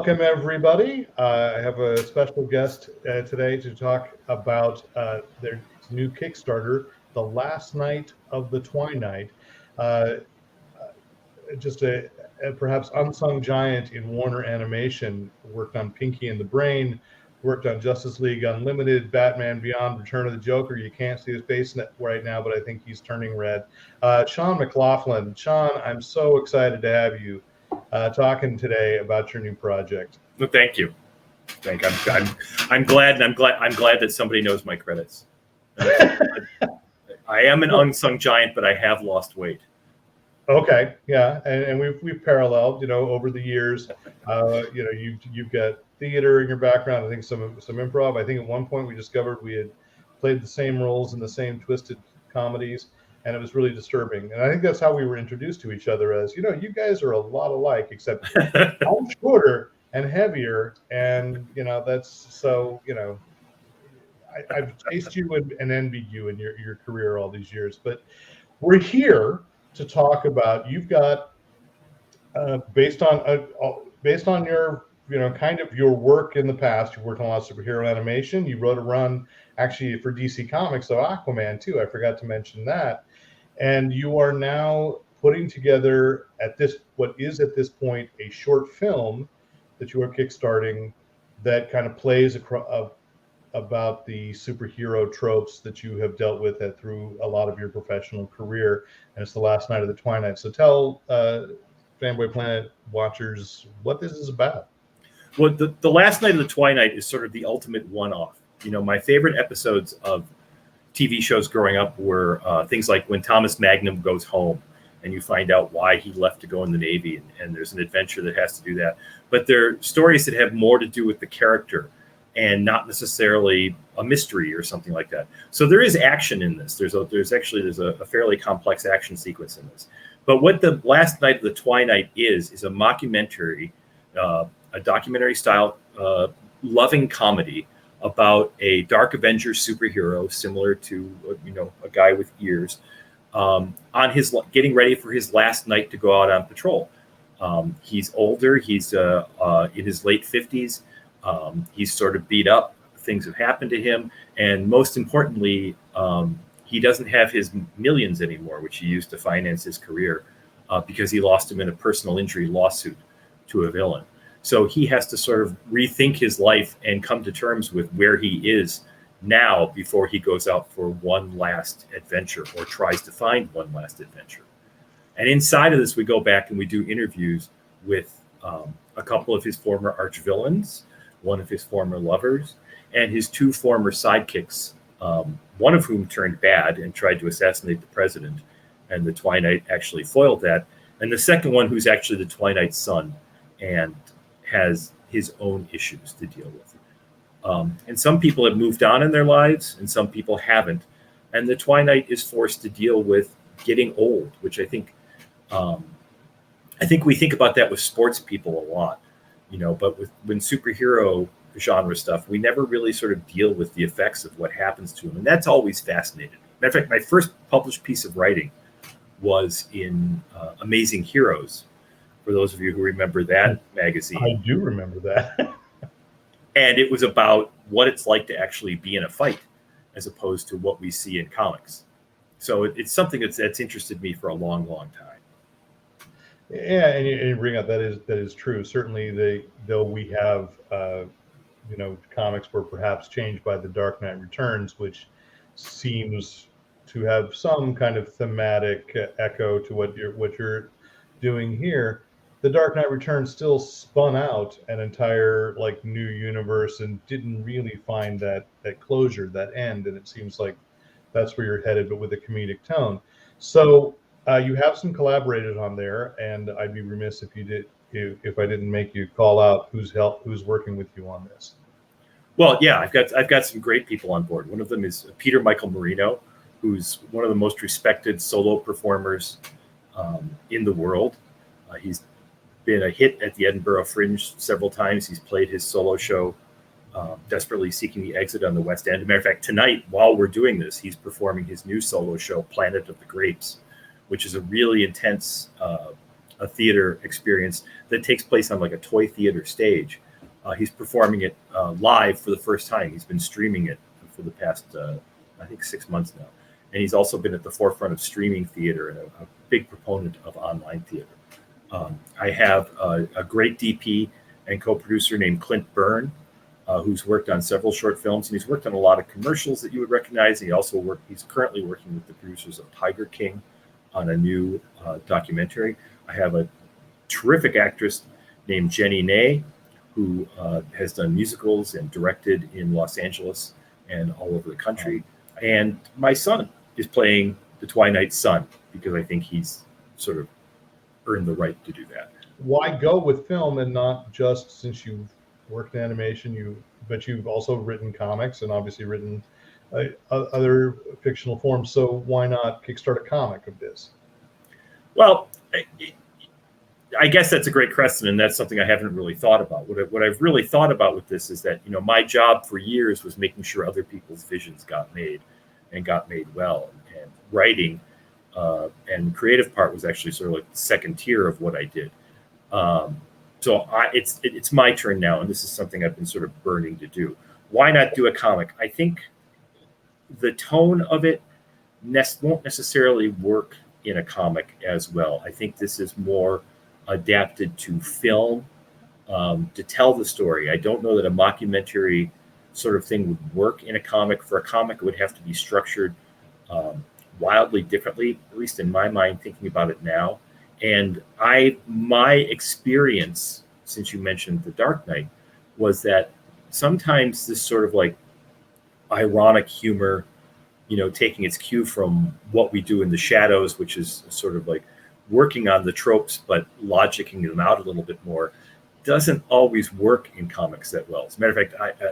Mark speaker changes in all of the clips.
Speaker 1: Welcome, everybody. I have a special guest today to talk about their new Kickstarter, The Last Night of the Twiknight. Uh, just a perhaps unsung giant in Warner Animation, worked on Pinky and the Brain, worked on Justice League Unlimited, Batman Beyond, Return of the Joker. You can't see his face right now, but I think he's turning red. Shaun McLaughlin. Shaun, I'm so excited to have you talking today about your new project.
Speaker 2: Well, thank you. I'm glad, and I'm glad that somebody knows my credits. I am an unsung giant, but I have lost weight.
Speaker 1: Okay, yeah, and we've paralleled, over the years. You've got theater in your background. I think some improv. I think at one point we discovered we had played the same roles in the same twisted comedies, and it was really disturbing. And I think that's how we were introduced to each other as, you guys are a lot alike, except I'm shorter and heavier, and that's so. I've chased you and envied you in your career all these years, but we're here to talk about, you've got based on your kind of your work in the past. You worked on a lot of superhero animation. You wrote a run actually for DC Comics, so Aquaman too. I forgot to mention that. And you are now putting together what is at this point a short film that you are kickstarting that kind of plays about the superhero tropes that you have dealt with through a lot of your professional career, and it's The Last Night of the Twiknight. So tell Fanboy Planet watchers what this is about.
Speaker 2: Well, the Last Night of the Twiknight is sort of the ultimate one-off. My favorite episodes of TV shows growing up were things like when Thomas Magnum goes home, and you find out why he left to go in the Navy, and there's an adventure that has to do that. But they're stories that have more to do with the character and not necessarily a mystery or something like that. So there is action in this. There's a fairly complex action sequence in this. But what The Last Night of the Twiknight is a mockumentary, a documentary style, loving comedy about a Dark Avenger superhero, similar to a guy with ears, on his getting ready for his last night to go out on patrol. He's older. He's in his late 50s. He's sort of beat up. Things have happened to him. And most importantly, he doesn't have his millions anymore, which he used to finance his career, because he lost them in a personal injury lawsuit to a villain. So he has to sort of rethink his life and come to terms with where he is now before he goes out for one last adventure, or tries to find one last adventure. And inside of this, we go back and we do interviews with a couple of his former arch villains, one of his former lovers, and his two former sidekicks, one of whom turned bad and tried to assassinate the president, and the Twiknight actually foiled that. And the second one, who's actually the Twiknight's son and has his own issues to deal with. And some people have moved on in their lives, and some people haven't. And the Twiknight is forced to deal with getting old, which I think we think about that with sports people a lot. But when superhero genre stuff, we never really sort of deal with the effects of what happens to them. And that's always fascinated me. Matter of fact, my first published piece of writing was in Amazing Heroes, for those of you who remember that magazine.
Speaker 1: I do remember that.
Speaker 2: And it was about what it's like to actually be in a fight, as opposed to what we see in comics. So it's something that's interested me for a long, long time.
Speaker 1: Yeah, and you bring up that is true. Certainly, though we have comics were perhaps changed by The Dark Knight Returns, which seems to have some kind of thematic echo to what you're doing here. The Dark Knight Returns still spun out an entire new universe and didn't really find that closure, that end. And it seems like that's where you're headed, but with a comedic tone. So you have some collaborators on there, and I'd be remiss if I didn't make you call out who's working with you on this.
Speaker 2: Well, yeah, I've got some great people on board. One of them is Peter Michael Marino, who's one of the most respected solo performers in the world. He's been a hit at the Edinburgh Fringe several times. He's played his solo show, Desperately Seeking the Exit, on the West End. As a matter of fact, tonight, while we're doing this, he's performing his new solo show, Planet of the Grapes, which is a really intense a theater experience that takes place on like a toy theater stage. He's performing it live for the first time. He's been streaming it for the past, I think, 6 months now. And he's also been at the forefront of streaming theater and a big proponent of online theater. I have a great DP and co-producer named Clint Byrne, who's worked on several short films, and he's worked on a lot of commercials that you would recognize. And he's currently working with the producers of Tiger King on a new documentary. I have a terrific actress named Jenny Ney, who has done musicals and directed in Los Angeles and all over the country. And my son is playing the Twiknight son, because I think he's sort of earned the right to do that.
Speaker 1: Why go with film and not just, since you've worked in animation, but you've also written comics and obviously written other fictional forms. So why not kickstart a comic of this?
Speaker 2: Well, I guess that's a great question, and that's something I haven't really thought about. What I've really thought about with this is that, my job for years was making sure other people's visions got made and got made well. And writing and creative part was actually sort of like the second tier of what I did. So it's my turn now, and this is something I've been sort of burning to do. Why not do a comic? I think the tone of it won't necessarily work in a comic as well. I think this is more adapted to film to tell the story. I don't know that a mockumentary sort of thing would work in a comic. For a comic, it would have to be structured wildly differently, at least in my mind, thinking about it now. And my experience, since you mentioned The Dark Knight, was that sometimes this sort of like ironic humor, taking its cue from what we do in the shadows, which is sort of like working on the tropes but logicking them out a little bit more, doesn't always work in comics that well. As a matter of fact,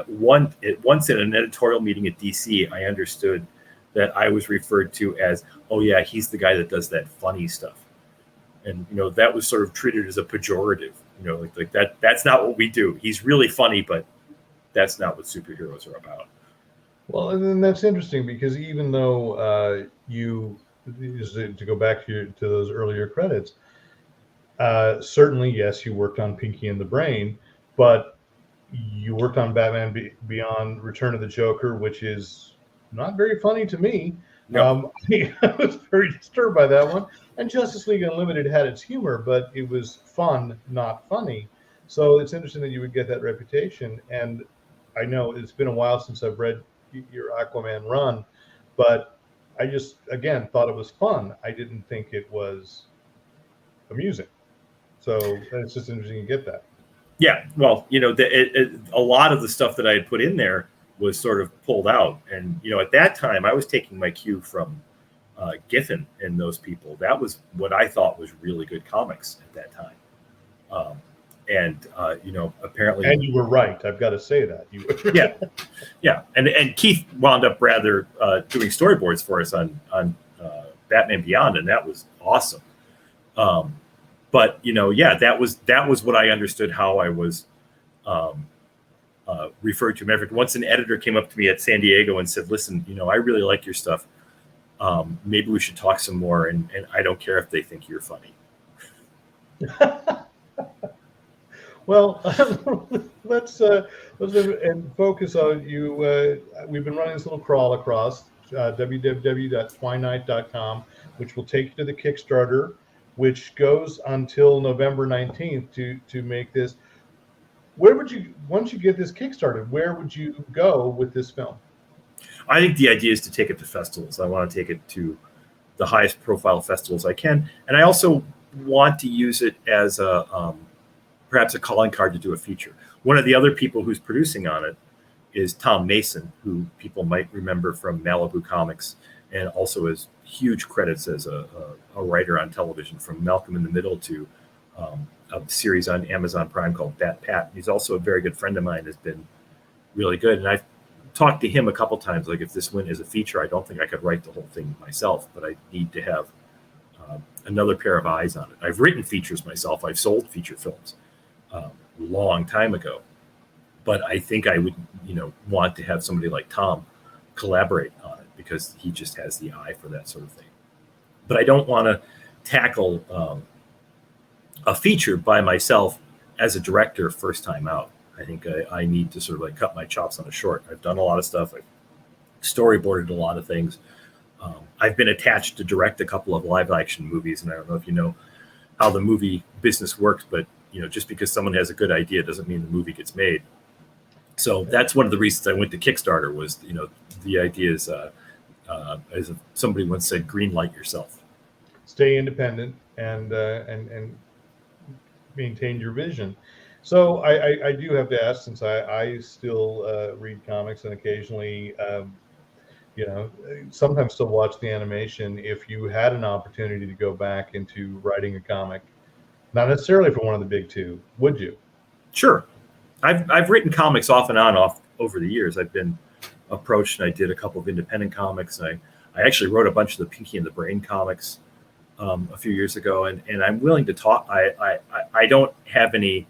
Speaker 2: once in an editorial meeting at DC, I understood that I was referred to as, oh yeah, he's the guy that does that funny stuff. And, that was sort of treated as a pejorative, like that's not what we do. He's really funny, but that's not what superheroes are about.
Speaker 1: Well, and then that's interesting, because even though to go back to those earlier credits, certainly, yes, you worked on Pinky and the Brain, but you worked on Batman Beyond Return of the Joker, which is not very funny to me. No. I was very disturbed by that one. And Justice League Unlimited had its humor, but it was fun, not funny. So it's interesting that you would get that reputation. And I know it's been a while since I've read your Aquaman run, but I just, again, thought it was fun. I didn't think it was amusing. So it's just interesting to get that.
Speaker 2: Yeah, well, a lot of the stuff that I had put in there was sort of pulled out. And, at that time, I was taking my cue from Giffen and those people. That was what I thought was really good comics at that time. Apparently...
Speaker 1: And you were right. I've got to say that.
Speaker 2: Yeah. And Keith wound up rather doing storyboards for us on Batman Beyond, and that was awesome. But that was what I understood how I was referred to. Matter of fact, once an editor came up to me at San Diego and said, "Listen, I really like your stuff. Maybe we should talk some more, and I don't care if they think you're funny."
Speaker 1: Well, let's and focus on you. We've been running this little crawl across www.twiknight.com, which will take you to the Kickstarter, which goes until November 19th to make this. Where would you, once you get this kickstarted, where would you go with this film?
Speaker 2: I think the idea is to take it to festivals. I want to take it to the highest profile festivals I can. And I also want to use it as perhaps a calling card to do a feature. One of the other people who's producing on it is Tom Mason, who people might remember from Malibu Comics, and also has huge credits as a writer on television, from Malcolm in the Middle to a series on Amazon Prime called Bat Pat. He's also a very good friend of mine, has been really good. And I've talked to him a couple times, like, if this went as a feature, I don't think I could write the whole thing myself, but I need to have another pair of eyes on it. I've written features myself. I've sold feature films a long time ago, but I think I would, want to have somebody like Tom collaborate on it, because he just has the eye for that sort of thing. But I don't want to tackle a feature by myself as a director first time out. I think I need to sort of like cut my chops on a short. I've done a lot of stuff. I've storyboarded a lot of things. I've been attached to direct a couple of live action movies, and I don't know if you know how the movie business works, but just because someone has a good idea doesn't mean the movie gets made. So that's one of the reasons I went to Kickstarter was, the idea is, as somebody once said, green light yourself.
Speaker 1: Stay independent and maintain your vision. So I do have to ask, since I still read comics and occasionally, sometimes still watch the animation. If you had an opportunity to go back into writing a comic, not necessarily for one of the big two, would you?
Speaker 2: Sure. I've written comics off and on over the years. I've been approached, and I did a couple of independent comics. I actually wrote a bunch of the Pinky and the Brain comics a few years ago, and I'm willing to talk. I don't have anything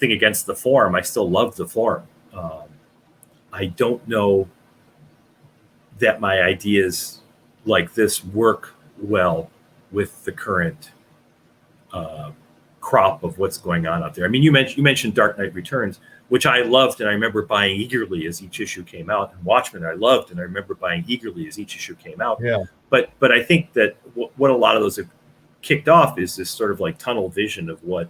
Speaker 2: against the form. I still love the form. I don't know that my ideas like this work well with the current crop of what's going on out there. I mean, you mentioned Dark Knight Returns, which I loved, and I remember buying eagerly as each issue came out. And Watchmen, I loved, and I remember buying eagerly as each issue came out.
Speaker 1: Yeah.
Speaker 2: But I think that what a lot of those have kicked off is this sort of like tunnel vision of what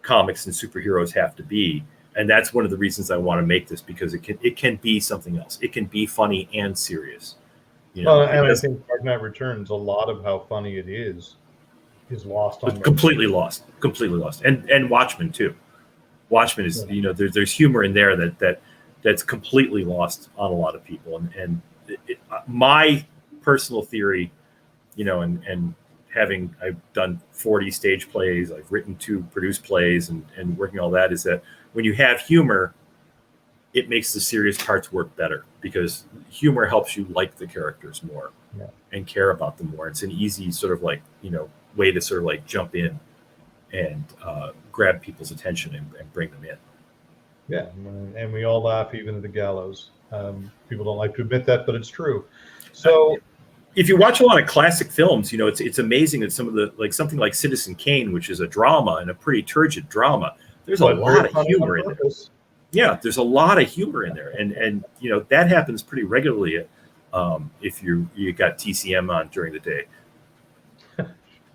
Speaker 2: comics and superheroes have to be. And that's one of the reasons I want to make this, because it can be something else. It can be funny and serious.
Speaker 1: And I think Dark Knight Returns, a lot of how funny it is lost on
Speaker 2: completely lost. And Watchmen too. Watchmen is there's humor in there that's completely lost on a lot of people. And my personal theory, and I've done 40 stage plays, I've written 2 produced plays, and working all that, is that when you have humor, it makes the serious parts work better, because humor helps you like the characters more and care about them more. It's an easy sort of like, way to sort of like jump in and grab people's attention and bring them in.
Speaker 1: Yeah, and we all laugh even at the gallows. People don't like to admit that, but it's true. So
Speaker 2: if you watch a lot of classic films, it's amazing that some of the, like something like Citizen Kane, which is a drama and a pretty turgid drama, there's a lot of humor in there. Yeah, there's a lot of humor in there, and that happens pretty regularly if you got TCM on during the day.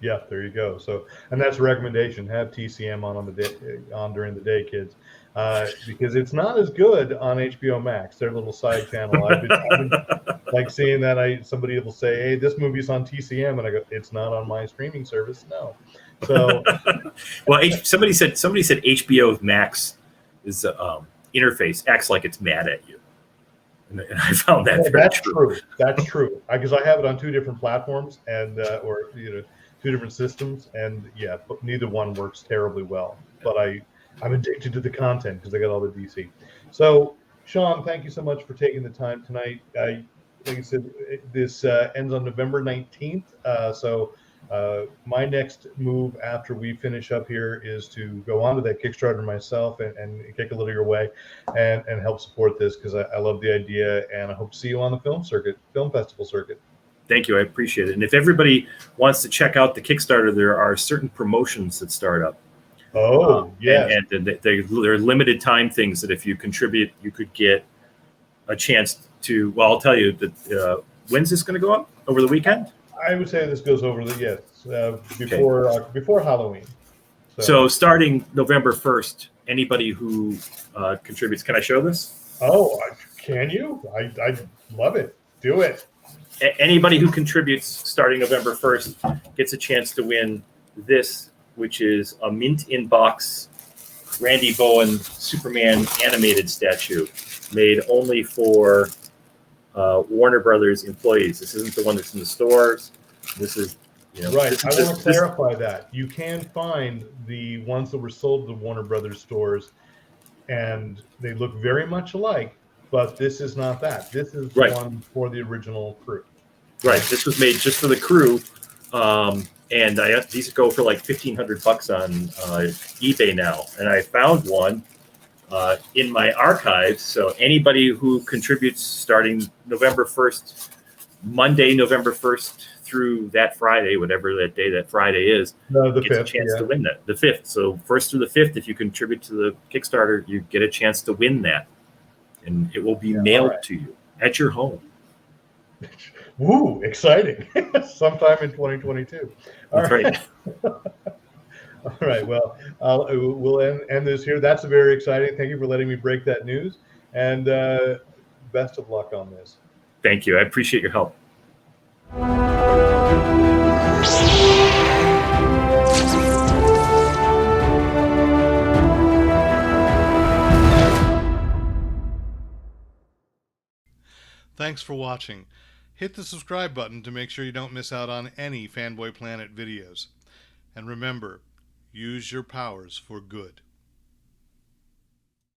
Speaker 1: Yeah, there you go. So, and that's a recommendation: have TCM on during the day, kids, because it's not as good on HBO Max. Their little side channel. I've been like seeing that somebody will say, "Hey, this movie's on TCM," and I go, "It's not on my streaming service." No. So,
Speaker 2: well, somebody said HBO Max is interface acts like it's mad at you, and I found that
Speaker 1: that's true. That's true, because I have it on 2 different platforms and 2 different systems, and but neither one works terribly well. But I'm addicted to the content because I got all the DC. So, Shaun, thank you so much for taking the time tonight. Like I said, this ends on November 19th. So my next move after we finish up here is to go on to that Kickstarter myself and kick a little your way and help support this, because I love the idea, and I hope to see you on the film festival circuit.
Speaker 2: Thank you. I appreciate it. And if everybody wants to check out the Kickstarter, there are certain promotions that start up.
Speaker 1: Oh, yes.
Speaker 2: And they're limited time things that if you contribute, you could get a chance to, well, I'll tell you that when's this going to go up? Over the weekend?
Speaker 1: I would say this goes over before Halloween.
Speaker 2: So starting November 1st, anybody who contributes, can I show this?
Speaker 1: Oh, can you? I love it. Do it.
Speaker 2: Anybody who contributes starting November 1st gets a chance to win this, which is a mint in box Randy Bowen Superman animated statue made only for Warner Brothers employees. This isn't the one that's in the stores. This is,
Speaker 1: right. I want to clarify that. You can find the ones that were sold to Warner Brothers stores, and they look very much alike, but this is not that. This is one for the original crew.
Speaker 2: Right. This was made just for the crew. And these go for like $1,500 on eBay now. And I found one in my archives. So anybody who contributes starting November 1st, Monday, November 1st through that Friday, whatever that day that Friday is,
Speaker 1: No, the
Speaker 2: gets a
Speaker 1: 5th.
Speaker 2: chance
Speaker 1: Yeah.
Speaker 2: to win that. The 5th. So 1st through the 5th, if you contribute to the Kickstarter, you get a chance to win that, and it will be mailed to you at your home.
Speaker 1: Woo! Exciting. Sometime in 2022.
Speaker 2: That's right.
Speaker 1: All right. Well, we'll end this here. That's very exciting. Thank you for letting me break that news, and best of luck on this.
Speaker 2: Thank you. I appreciate your help.
Speaker 3: Thanks for watching. Hit the subscribe button to make sure you don't miss out on any Fanboy Planet videos. And remember, use your powers for good.